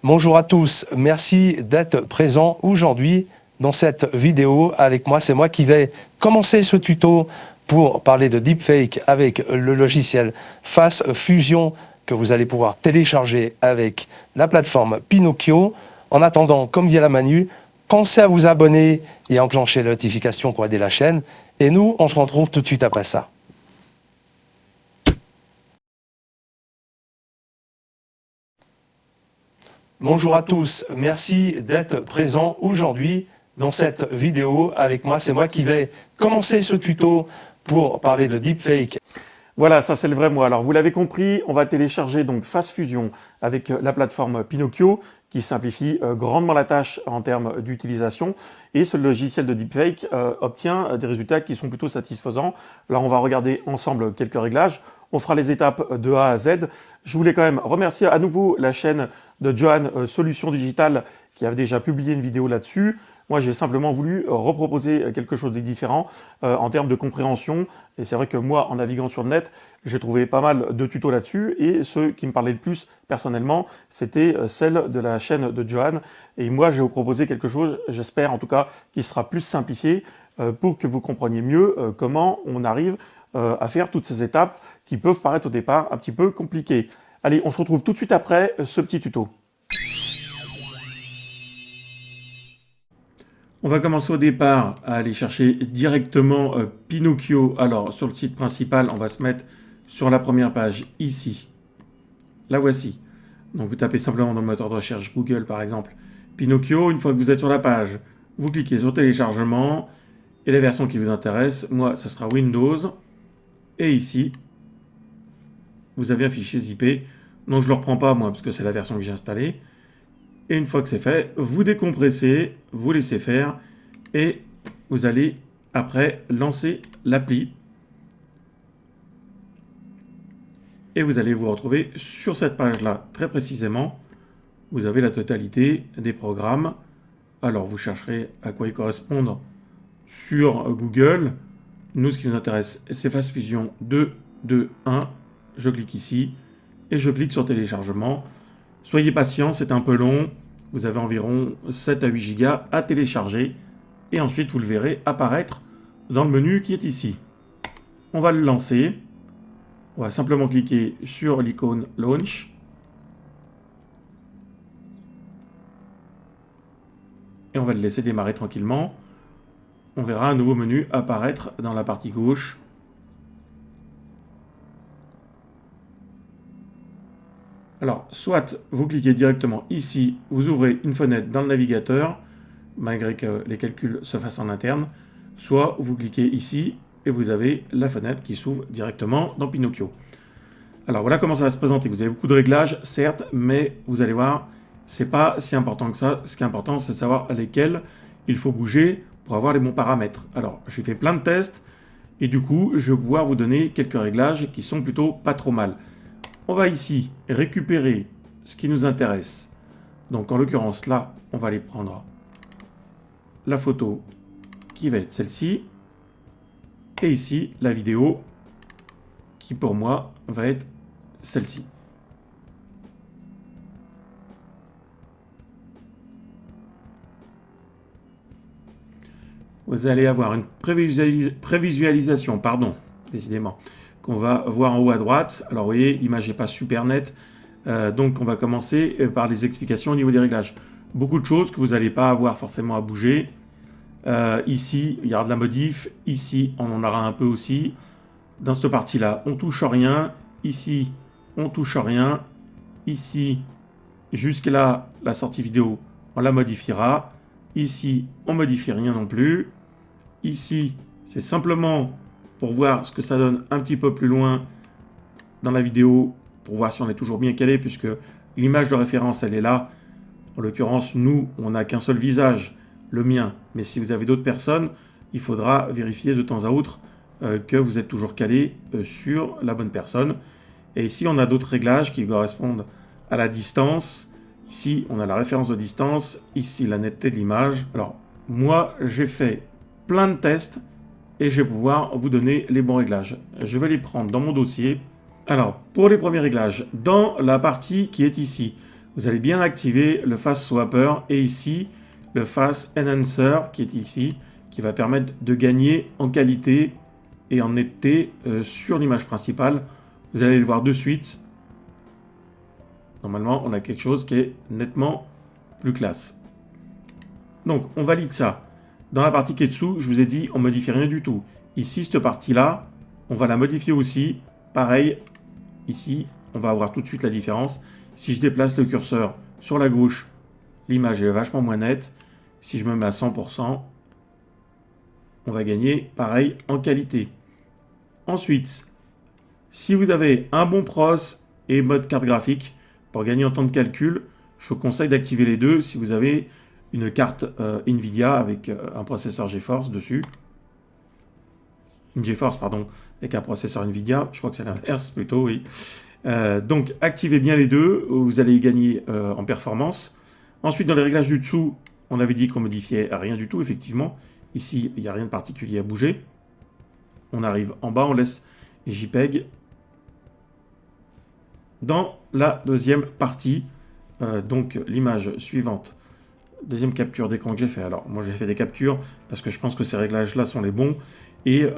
Bonjour à tous, merci d'être présents aujourd'hui dans cette vidéo avec moi. C'est moi qui vais commencer ce tuto pour parler de deepfake avec le logiciel Face Fusion que vous allez pouvoir télécharger avec la plateforme Pinocchio. En attendant, comme dit la Manu, pensez à vous abonner et enclencher la notification pour aider la chaîne. Et nous, on se retrouve tout de suite après ça. Bonjour à tous, merci d'être présents aujourd'hui dans cette vidéo avec moi. C'est moi qui vais commencer ce tuto pour parler de deepfake. Voilà, ça c'est le vrai moi. Alors vous l'avez compris, on va télécharger donc Face Fusion avec la plateforme Pinocchio qui simplifie grandement la tâche en termes d'utilisation. Et ce logiciel de deepfake obtient des résultats qui sont plutôt satisfaisants. Là, on va regarder ensemble quelques réglages. On fera les étapes de A à Z. Je voulais quand même remercier à nouveau la chaîne de Johan Solutions Digitales qui avait déjà publié une vidéo là-dessus. Moi, j'ai simplement voulu reproposer quelque chose de différent en termes de compréhension. Et c'est vrai que moi, en naviguant sur le net, j'ai trouvé pas mal de tutos là-dessus. Et ceux qui me parlaient le plus, personnellement, c'était celle de la chaîne de Johan. Et moi, je vais vous proposer quelque chose, j'espère en tout cas, qui sera plus simplifié pour que vous compreniez mieux comment on arrive à faire toutes ces étapes qui peuvent paraître au départ un petit peu compliquées. Allez, on se retrouve tout de suite après ce petit tuto. On va commencer au départ à aller chercher directement Pinocchio. Alors, sur le site principal, on va se mettre sur la première page, ici. La voici. Donc, vous tapez simplement dans le moteur de recherche Google, par exemple, Pinocchio. Une fois que vous êtes sur la page, vous cliquez sur téléchargement et la version qui vous intéresse. Moi, ce sera Windows. Et ici, vous avez un fichier zip. Donc, je ne le reprends pas, moi, parce que c'est la version que j'ai installée. Et une fois que c'est fait, vous décompressez, vous laissez faire et vous allez après lancer l'appli. Et vous allez vous retrouver sur cette page-là très précisément. Vous avez la totalité des programmes. Alors vous chercherez à quoi ils correspondent sur Google. Nous, ce qui nous intéresse, c'est Face Fusion 2.2.1. Je clique ici et je clique sur téléchargement. Soyez patient, c'est un peu long. Vous avez environ 7 à 8 gigas à télécharger. Et ensuite, vous le verrez apparaître dans le menu qui est ici. On va le lancer. On va simplement cliquer sur l'icône Launch. Et on va le laisser démarrer tranquillement. On verra un nouveau menu apparaître dans la partie gauche. Alors, soit vous cliquez directement ici, vous ouvrez une fenêtre dans le navigateur, malgré que les calculs se fassent en interne, soit vous cliquez ici et vous avez la fenêtre qui s'ouvre directement dans Pinocchio. Alors voilà comment ça va se présenter. Vous avez beaucoup de réglages, certes, mais vous allez voir, c'est pas si important que ça. Ce qui est important, c'est de savoir lesquels il faut bouger pour avoir les bons paramètres. Alors, j'ai fait plein de tests et du coup, je vais pouvoir vous donner quelques réglages qui sont plutôt pas trop mal. On va ici récupérer ce qui nous intéresse. Donc en l'occurrence là, on va aller prendre la photo qui va être celle-ci. Et ici, la vidéo qui pour moi va être celle-ci. Vous allez avoir une prévisualisation, décidément, qu'on va voir en haut à droite. Alors vous voyez, l'image n'est pas super nette. Donc on va commencer par les explications au niveau des réglages. Beaucoup de choses que vous n'allez pas avoir forcément à bouger. Ici, il y aura de la modif. Ici, on en aura un peu aussi. Dans cette partie-là, on touche rien. Ici, on touche rien. Ici, jusque là, la sortie vidéo, on la modifiera. Ici, on modifie rien non plus. Ici, c'est simplement pour voir ce que ça donne un petit peu plus loin dans la vidéo, pour voir si on est toujours bien calé, puisque l'image de référence, elle est là. En l'occurrence, nous, on n'a qu'un seul visage, le mien. Mais si vous avez d'autres personnes, il faudra vérifier de temps à autre que vous êtes toujours calé sur la bonne personne. Et ici, on a d'autres réglages qui correspondent à la distance. Ici, on a la référence de distance. Ici, la netteté de l'image. Alors, moi, j'ai fait plein de tests et je vais pouvoir vous donner les bons réglages. Je vais les prendre dans mon dossier. Alors, pour les premiers réglages, dans la partie qui est ici, vous allez bien activer le Fast Swapper et ici le Fast Enhancer qui est ici, qui va permettre de gagner en qualité et en netteté sur l'image principale. Vous allez le voir de suite. Normalement, on a quelque chose qui est nettement plus classe. Donc, on valide ça. Dans la partie qui est dessous, je vous ai dit, on ne modifie rien du tout. Ici, cette partie-là, on va la modifier aussi. Pareil, ici, on va avoir tout de suite la différence. Si je déplace le curseur sur la gauche, l'image est vachement moins nette. Si je me mets à 100%, on va gagner, pareil, en qualité. Ensuite, si vous avez un bon pros et mode carte graphique, pour gagner en temps de calcul, je vous conseille d'activer les deux si vous avez une carte Nvidia avec un processeur GeForce dessus. Une GeForce, pardon, avec un processeur Nvidia. Je crois que c'est l'inverse plutôt, oui. Donc, activez bien les deux. Vous allez gagner en performance. Ensuite, dans les réglages du dessous, on avait dit qu'on modifiait rien du tout, effectivement. Ici, il n'y a rien de particulier à bouger. On arrive en bas, on laisse JPEG. Dans la deuxième partie, donc l'image suivante, deuxième capture d'écran que j'ai fait. Alors, moi j'ai fait des captures parce que je pense que ces réglages-là sont les bons et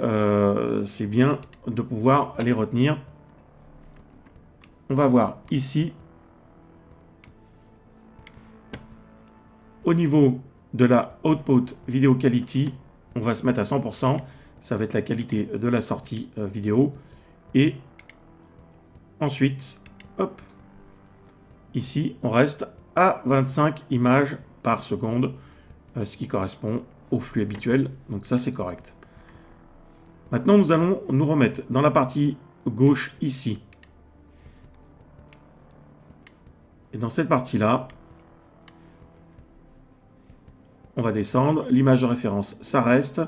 c'est bien de pouvoir les retenir. On va voir ici, au niveau de la Output Video Quality, on va se mettre à 100%. Ça va être la qualité de la sortie vidéo. Et ensuite, hop, ici, on reste à 25 images par seconde, ce qui correspond au flux habituel. Donc ça, c'est correct. Maintenant, nous allons nous remettre dans la partie gauche ici. Et dans cette partie-là, on va descendre. L'image de référence, ça reste.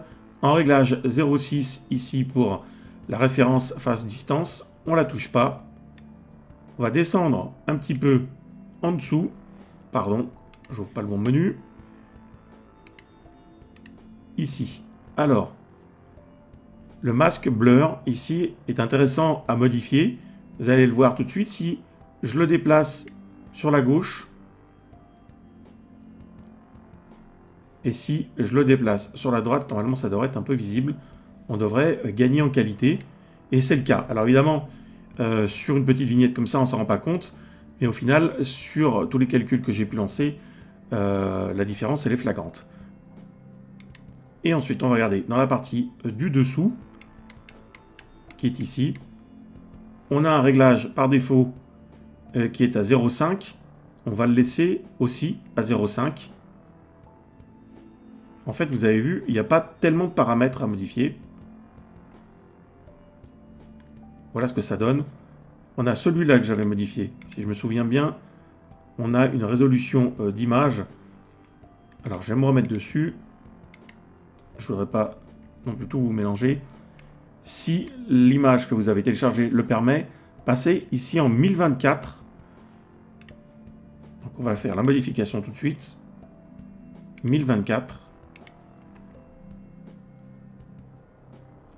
En réglage 0,6 ici pour la référence face distance, on ne la touche pas. On va descendre un petit peu en dessous. Pardon, je n'ouvre pas le bon menu. Ici. Alors, le masque blur ici est intéressant à modifier. Vous allez le voir tout de suite. Si je le déplace sur la gauche, et si je le déplace sur la droite, normalement ça devrait être un peu visible. On devrait gagner en qualité. Et c'est le cas. Alors évidemment, sur une petite vignette comme ça, on ne s'en rend pas compte. Mais au final, sur tous les calculs que j'ai pu lancer, la différence, elle est flagrante. Et ensuite, on va regarder dans la partie du dessous, qui est ici. On a un réglage par défaut qui est à 0,5. On va le laisser aussi à 0,5. En fait, vous avez vu, il n'y a pas tellement de paramètres à modifier. Voilà ce que ça donne. On a celui-là que j'avais modifié. Si je me souviens bien, on a une résolution d'image. Alors, je vais me remettre dessus. Je ne voudrais pas non plus tout vous mélanger. Si l'image que vous avez téléchargée le permet, passez ici en 1024. Donc, on va faire la modification tout de suite. 1024.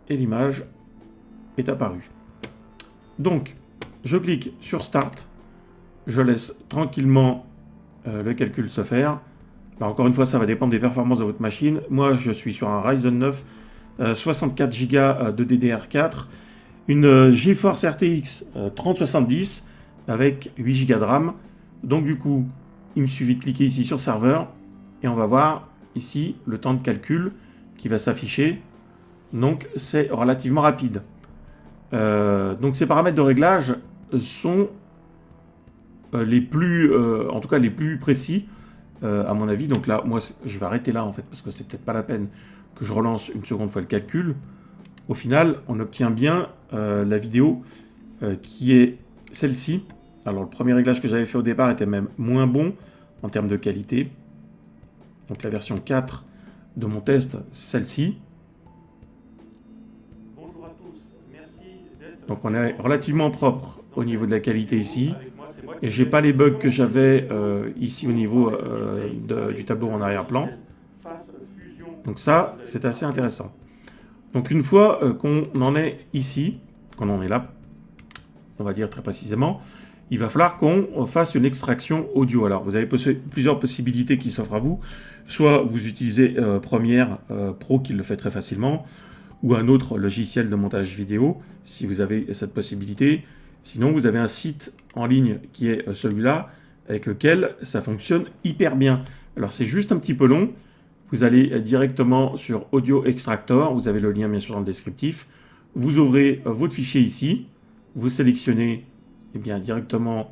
Et l'image est apparue. Donc, je clique sur Start. Je laisse tranquillement le calcul se faire. Alors, encore une fois, ça va dépendre des performances de votre machine. Moi, je suis sur un Ryzen 9, 64 Go de DDR4, une GeForce RTX 3070 avec 8 Go de RAM. Donc, du coup, il me suffit de cliquer ici sur Serveur et on va voir ici le temps de calcul qui va s'afficher. Donc, c'est relativement rapide. Donc, ces paramètres de réglage sont les plus, en tout cas les plus précis, à mon avis. Donc là, moi, je vais arrêter là, en fait, parce que c'est peut-être pas la peine que je relance une seconde fois le calcul. Au final, on obtient bien la vidéo qui est celle-ci. Alors, le premier réglage que j'avais fait au départ était même moins bon en termes de qualité. Donc, la version 4 de mon test, c'est celle-ci. Bonjour à tous, merci d'être... Donc, on est relativement propre au niveau de la qualité ici. Et j'ai pas les bugs que j'avais ici au niveau du tableau en arrière-plan. Donc ça, c'est assez intéressant. Donc une fois qu'on en est ici, qu'on en est là, on va dire très précisément, il va falloir qu'on fasse une extraction audio. Alors, vous avez plusieurs possibilités qui s'offrent à vous. Soit vous utilisez Premiere Pro qui le fait très facilement, ou un autre logiciel de montage vidéo, si vous avez cette possibilité. Sinon, vous avez un site en ligne qui est celui-là, avec lequel ça fonctionne hyper bien. Alors, c'est juste un petit peu long. Vous allez directement sur Audio Extractor. Vous avez le lien, bien sûr, dans le descriptif. Vous ouvrez votre fichier ici. Vous sélectionnez directement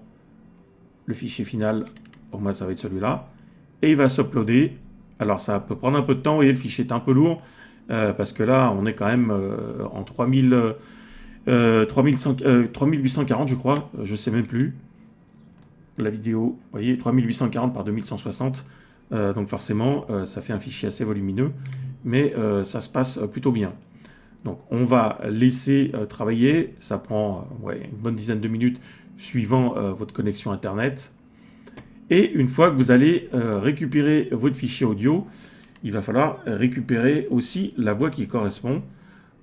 le fichier final. Pour moi, ça va être celui-là. Et il va s'uploader. Alors, ça peut prendre un peu de temps. Vous voyez, le fichier est un peu lourd. Parce que là, on est quand même en 3840, je crois. Je ne sais même plus. La vidéo, vous voyez, 3840 par 2160. Donc forcément, ça fait un fichier assez volumineux. Mais ça se passe plutôt bien. Donc on va laisser travailler. Ça prend une bonne dizaine de minutes suivant votre connexion Internet. Et une fois que vous allez récupérer votre fichier audio, il va falloir récupérer aussi la voix qui correspond.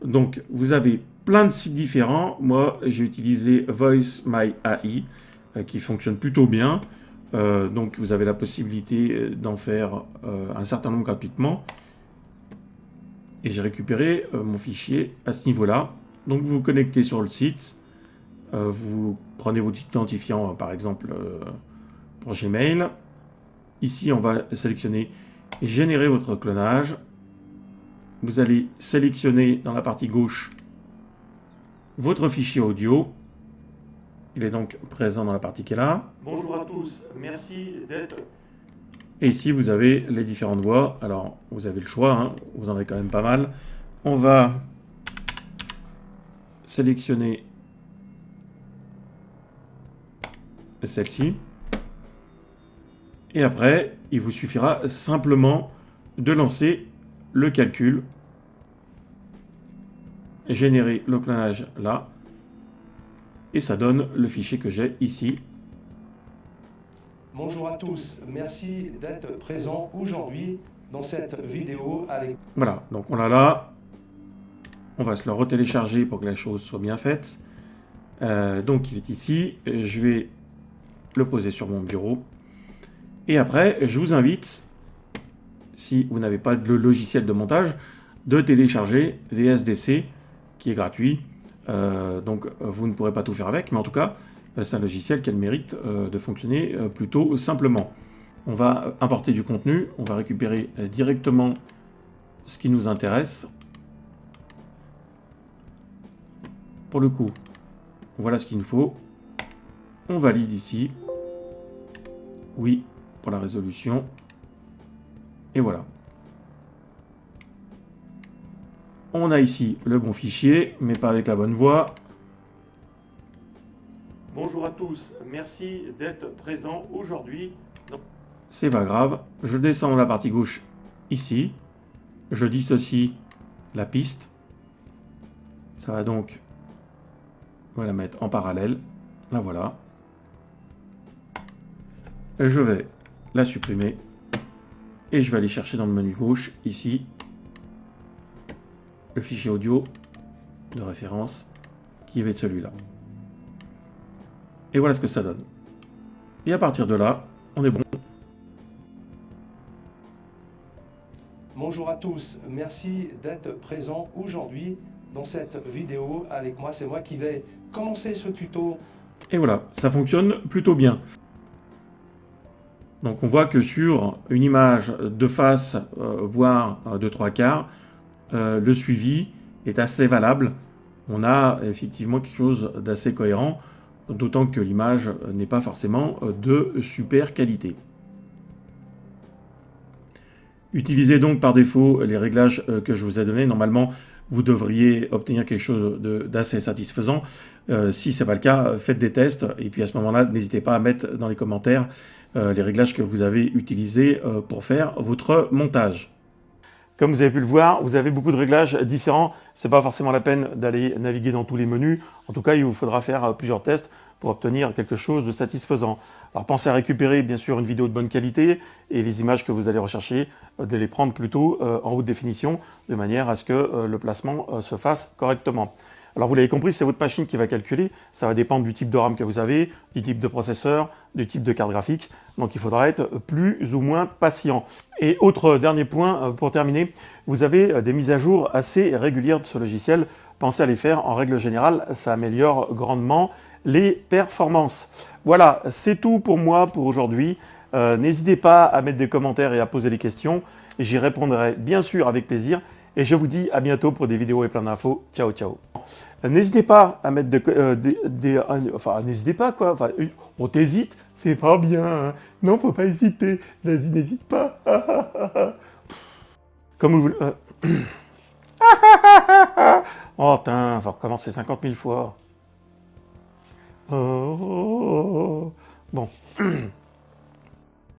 Donc, vous avez plein de sites différents. Moi, j'ai utilisé Voice My AI, qui fonctionne plutôt bien. Donc, vous avez la possibilité d'en faire un certain nombre gratuitement. Et j'ai récupéré mon fichier à ce niveau-là. Donc, vous vous connectez sur le site. Vous prenez votre identifiant, par exemple, pour Gmail. Ici, on va sélectionner générer votre clonage. Vous allez sélectionner dans la partie gauche votre fichier audio. Il est donc présent dans la partie qui est là. Bonjour à tous, merci d'être... Et ici, vous avez les différentes voix. Alors, vous avez le choix, hein, vous en avez quand même pas mal. On va sélectionner celle-ci. Et après, il vous suffira simplement de lancer le calcul, générer le clonage là, et ça donne le fichier que j'ai ici. Bonjour à tous, merci d'être présent aujourd'hui dans cette vidéo avec... Voilà, donc on l'a là. On va se le retélécharger pour que la chose soit bien faite. Donc il est ici, je vais le poser sur mon bureau. Et après, je vous invite, si vous n'avez pas de logiciel de montage, de télécharger VSDC, qui est gratuit. Donc, vous ne pourrez pas tout faire avec, mais en tout cas, c'est un logiciel qui a le mérite de fonctionner plutôt simplement. On va importer du contenu, on va récupérer directement ce qui nous intéresse. Pour le coup, voilà ce qu'il nous faut. On valide ici. Oui, pour la résolution. Et voilà. On a ici le bon fichier, mais pas avec la bonne voix. Bonjour à tous, merci d'être présent aujourd'hui. C'est pas grave, je descends dans la partie gauche ici. Je dissocie la piste. Ça va donc me la mettre en parallèle. La voilà. Je vais la supprimer. Et je vais aller chercher dans le menu gauche, ici, le fichier audio de référence qui va être celui-là. Et voilà ce que ça donne. Et à partir de là, on est bon. Bonjour à tous, merci d'être présent aujourd'hui dans cette vidéo avec moi. C'est moi qui vais commencer ce tuto. Et voilà, ça fonctionne plutôt bien. Donc on voit que sur une image de face, voire de 3/4, le suivi est assez valable. On a effectivement quelque chose d'assez cohérent, d'autant que l'image n'est pas forcément de super qualité. Utilisez donc par défaut les réglages que je vous ai donnés. Normalement, vous devriez obtenir quelque chose d'assez satisfaisant. Si ce n'est pas le cas, faites des tests. Et puis à ce moment-là, n'hésitez pas à mettre dans les commentaires les réglages que vous avez utilisés pour faire votre montage. Comme vous avez pu le voir, vous avez beaucoup de réglages différents. Ce n'est pas forcément la peine d'aller naviguer dans tous les menus. En tout cas, il vous faudra faire plusieurs tests pour obtenir quelque chose de satisfaisant. Alors pensez à récupérer bien sûr une vidéo de bonne qualité et les images que vous allez rechercher, de les prendre plutôt en haute définition de manière à ce que le placement se fasse correctement. Alors vous l'avez compris, c'est votre machine qui va calculer. Ça va dépendre du type de RAM que vous avez, du type de processeur, du type de carte graphique. Donc il faudra être plus ou moins patient. Et autre dernier point pour terminer, vous avez des mises à jour assez régulières de ce logiciel. Pensez à les faire. En règle générale, ça améliore grandement les performances. Voilà, c'est tout pour moi pour aujourd'hui. N'hésitez pas à mettre des commentaires et à poser des questions. J'y répondrai bien sûr avec plaisir. Et je vous dis à bientôt pour des vidéos et plein d'infos. Ciao, ciao. N'hésitez pas à mettre enfin, n'hésitez pas quoi. Enfin, on t'hésite, c'est pas bien. Hein. Non, faut pas hésiter. Vas-y, n'hésite pas. Comme vous voulez. Oh, putain, faut recommencer 50 000 fois. Oh. Bon.